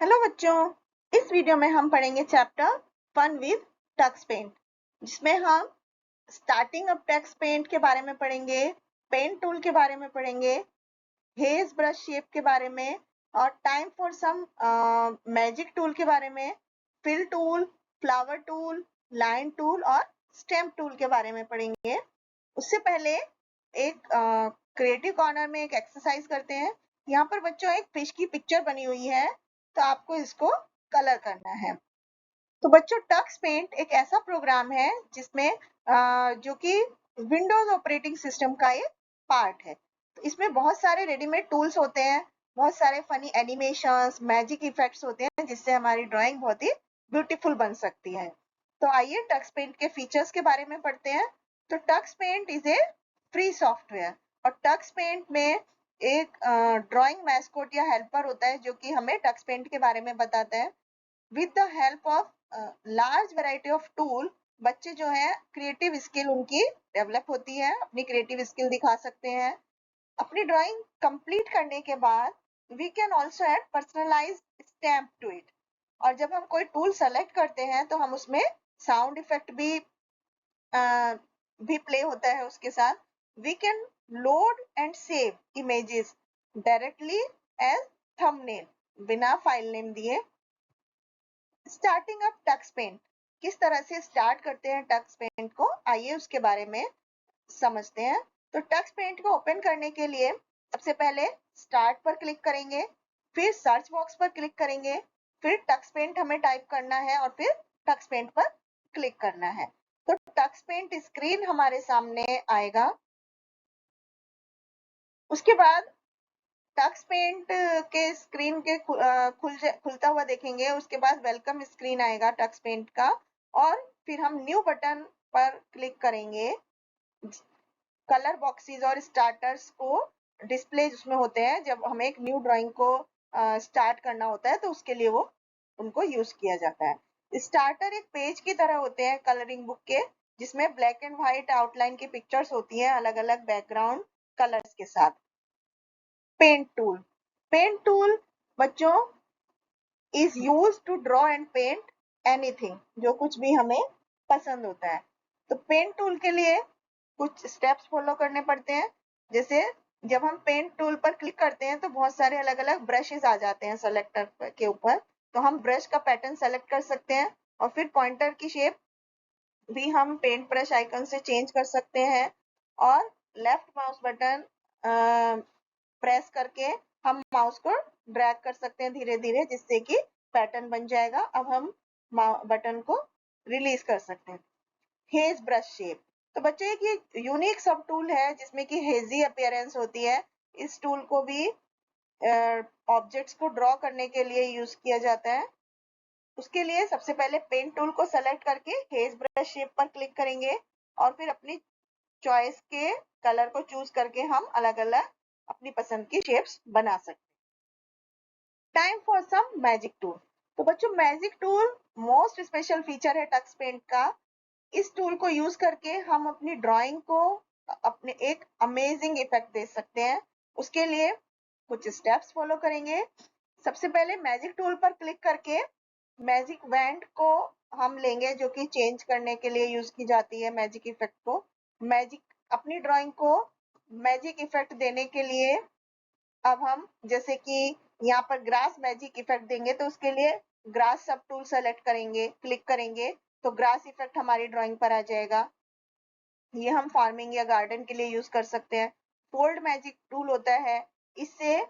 Hello बच्चों, इस video में हम पढ़ेंगे chapter fun with Tux Paint, जिसमें हम स्टार्टिंग ऑफ टक्स पेंट के बारे में पढ़ेंगे, पेन टूल के बारे में पढ़ेंगे, हेज ब्रश शेप के बारे में और time for some magic tool के बारे में, fill tool, flower tool, line tool और स्टेम्प टूल के बारे में पढ़ेंगे। उससे पहले एक क्रिएटिव कॉर्नर में एक एक्सरसाइज करते हैं। यहाँ पर बच्चों एक फिश की पिक्चर बनी हुई है, तो आपको इसको कलर करना है। तो बच्चों टक्स पेंट एक ऐसा प्रोग्राम है जिसमें जो कि विंडोज ऑपरेटिंग सिस्टम का एक पार्ट है। तो इसमें बहुत सारे रेडीमेड टूल्स होते हैं, बहुत सारे फनी एनिमेशंस, मैजिक इफेक्ट्स होते हैं, जिससे हमारी ड्राइंग बहुत ही ब्यूटीफुल बन सकती है। तो आइए टक्स पेंट के फीचर्स के बारे में पढ़ते हैं। तो Tux paint is a free software और टक्स पेंट में एक ड्राइंग मैस्कोट या हेल्पर होता है जो कि हमें टक्स पेंट के बारे में बताता है। With the help of large variety of tool, बच्चे जो है क्रिएटिव स्किल उनकी डेवलप होती है, अपनी क्रिएटिव स्किल दिखा सकते हैं। अपनी ड्राइंग कंप्लीट करने के बाद we can also add personalize stamp to it. और जब हम कोई टूल सेलेक्ट करते हैं तो हम उसमें साउंड इफेक्ट भी प्ले होता है उसके साथ। We can load and save images directly as thumbnail बिना फाइल नेम दिए। स्टार्टिंग अप टक्स पेंट, किस तरह से स्टार्ट करते हैं टक्स पेंट को, आइए उसके बारे में समझते हैं। तो टक्स पेंट को ओपन करने के लिए सबसे पहले स्टार्ट पर क्लिक करेंगे, फिर सर्च बॉक्स पर क्लिक करेंगे, फिर टक्स पेंट हमें टाइप करना है और फिर टक्स पेंट पर क्लिक करना है। तो टक्स पेंट स्क्रीन हमारे सामने आएगा। उसके बाद टक्स पेंट के स्क्रीन के खुलता हुआ देखेंगे। उसके बाद वेलकम स्क्रीन आएगा टक्स पेंट का और फिर हम न्यू बटन पर क्लिक करेंगे। कलर बॉक्सेस और स्टार्टर्स को डिस्प्ले उसमें होते हैं जब हमें एक न्यू ड्राइंग को स्टार्ट करना होता है, तो उसके लिए वो उनको यूज किया जाता है। स्टार्टर एक पेज की तरह होते हैं कलरिंग बुक के, जिसमें ब्लैक एंड व्हाइट आउटलाइन की पिक्चर्स होती हैं अलग अलग बैकग्राउंड कलर्स के साथ। पेंट टूल, पेंट टूल बच्चों is use to draw and paint anything, जो कुछ भी हमें पसंद होता है। तो पेंट टूल के लिए कुछ स्टेप्स फॉलो करने पड़ते हैं। जैसे जब हम पेंट टूल पर क्लिक करते हैं तो बहुत सारे अलग अलग ब्रशेस आ जाते हैं सेलेक्टर के ऊपर, तो हम ब्रश का पैटर्न सेलेक्ट कर सकते हैं और फिर पॉइंटर की शेप भी हम पेंट ब्रश आइकन से चेंज कर सकते हैं और लेफ्ट माउस बटन प्रेस करके हम माउस को ड्रैग कर सकते हैं धीरे धीरे, जिससे कि पैटर्न बन जाएगा। अब हम बटन को रिलीज कर सकते हैं। हेज ब्रश शेप, तो बच्चों एक ये यूनिक सब टूल है जिसमें कि हेजी अपीयरेंस होती है। इस टूल को भी ऑब्जेक्ट्स को ड्रॉ करने के लिए यूज किया जाता है। उसके लिए सबसे पहले पेन टूल को सेलेक्ट करके हेज ब्रश शेप पर क्लिक करेंगे और फिर अपनी चॉइस के कलर को चूज करके हम अलग अलग अपनी पसंद की शेप्स बना सकते हैं। Time for some magic tool, तो बच्चों magic tool most special feature है टक्स पेंट का। इस टूल को यूज करके हम अपनी ड्राइंग को अपने एक अमेजिंग इफेक्ट दे सकते हैं। उसके लिए कुछ स्टेप्स फॉलो करेंगे। सबसे पहले मैजिक टूल पर क्लिक करके मैजिक वैंड को हम लेंगे, जो कि चेंज करने के लिए यूज की जाती है मैजिक इफेक्ट को। मैजिक अपनी ड्राइंग को मैजिक इफेक्ट देने के लिए अब हम जैसे कि यहाँ पर ग्रास मैजिक इफेक्ट देंगे, तो उसके लिए ग्रास सब टूल सेलेक्ट करेंगे, क्लिक करेंगे तो ग्रास इफेक्ट हमारी ड्राइंग पर आ जाएगा। ये हम फार्मिंग या गार्डन के लिए यूज कर सकते हैं। फोल्ड मैजिक टूल होता है, इससे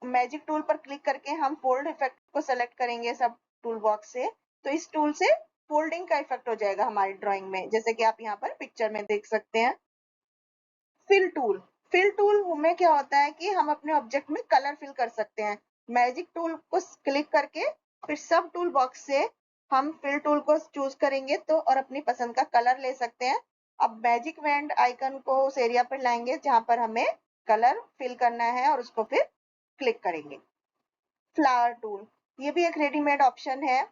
मैजिक टूल पर क्लिक करके हम फोल्ड इफेक्ट को सेलेक्ट करेंगे सब टूल बॉक्स से, तो इस टूल से फोल्डिंग का इफेक्ट हो जाएगा हमारी ड्राइंग में, जैसे कि आप यहाँ पर पिक्चर में देख सकते हैं। फिल टूल, फिल टूल में क्या होता है कि हम अपने ऑब्जेक्ट में कलर फिल कर सकते हैं। मैजिक टूल को क्लिक करके फिर सब टूल बॉक्स से हम फिल टूल को चूज करेंगे तो और अपनी पसंद का कलर ले सकते हैं। अब मैजिक वैंड आइकन को उस एरिया पर लाएंगे जहां पर हमें कलर फिल करना है और उसको फिर क्लिक करेंगे। फ्लावर टूल, ये भी एक रेडीमेड ऑप्शन है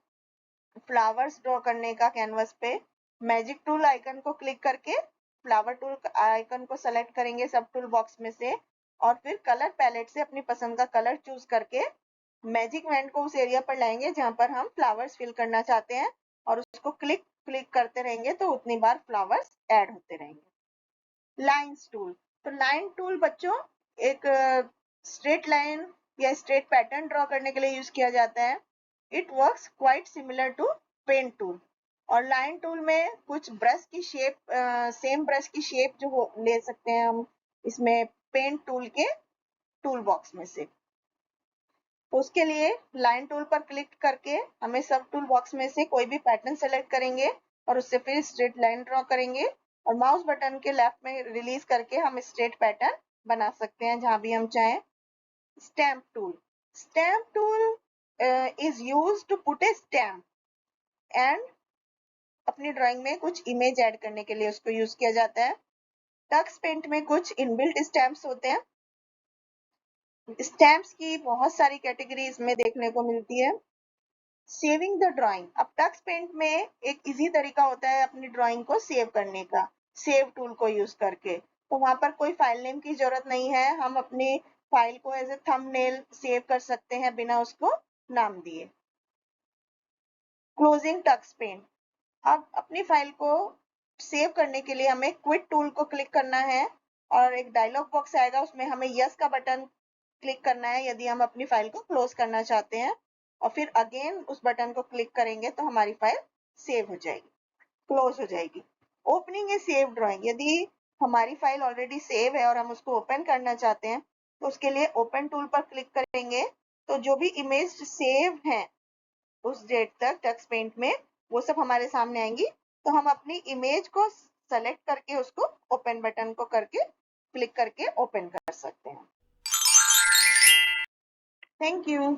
फ्लावर्स ड्रॉ करने का कैनवस पे। मैजिक टूल आइकन को क्लिक करके फ्लावर टूल आइकन को सेलेक्ट करेंगे सब टूल बॉक्स में से और फिर कलर पैलेट से अपनी पसंद का कलर चूज करके मैजिक वैन को उस एरिया पर लाएंगे जहां पर हम फ्लावर्स फिल करना चाहते हैं और उसको क्लिक क्लिक करते रहेंगे तो उतनी बार फ्लावर्स ऐड होते रहेंगे। लाइन्स टूल, तो लाइन टूल बच्चों एक स्ट्रेट लाइन या स्ट्रेट पैटर्न ड्रॉ करने के लिए यूज किया जाता है। It works quite similar to pen tool. और लाइन टूल में कुछ ब्रश की शेप, सेम ब्रश की शेप जो ले सकते हैं हम इसमें पेन टूल के टूल बॉक्स में से। उसके लिए लाइन टूल पर क्लिक करके हमें सब टूल बॉक्स में से कोई भी पैटर्न सेलेक्ट करेंगे और उससे फिर स्ट्रेट लाइन ड्रॉ करेंगे और माउस बटन के लेफ्ट में रिलीज करके हम स्ट्रेट पैटर्न बना सकते हैं जहां भी हम चाहें। Stamp tool, stamp tool is use to put a stamp and अपनी ड्राइंग में कुछ इमेज ऐड करने के लिए उसको यूज किया जाता है। टक्स पेंट में कुछ इनबिल्ट स्टैम्प्स होते हैं। स्टैम्प्स की बहुत सारी कैटेगरी इसमें देखने को मिलती है। सेविंग द ड्राइंग, अब टक्स पेंट में एक इजी तरीका होता है अपनी ड्राइंग को सेव करने का, सेव टूल को यूज करके। तो वहां पर कोई फाइल नेम की जरूरत नहीं है, हम अपनी फाइल को एज ए थंबनेल सेव कर सकते हैं बिना उसको नाम दिए। क्लोजिंग टक्स पेंट, अब अपनी फाइल को सेव करने के लिए हमें क्विट टूल को क्लिक करना है और एक डायलॉग बॉक्स आएगा, उसमें हमें यस का बटन क्लिक करना है यदि हम अपनी फाइल को क्लोज करना चाहते हैं और फिर अगेन उस बटन को क्लिक करेंगे तो हमारी फाइल सेव हो जाएगी, क्लोज हो जाएगी। ओपनिंग ए सेव ड्राइंग, यदि हमारी फाइल ऑलरेडी सेव है और हम उसको ओपन करना चाहते हैं तो उसके लिए ओपन टूल पर क्लिक करेंगे तो जो भी इमेज सेव है उस डेट तक टक्स पेंट में वो सब हमारे सामने आएंगी। तो हम अपनी इमेज को सेलेक्ट करके उसको ओपन बटन को करके क्लिक करके ओपन कर सकते हैं। Thank you.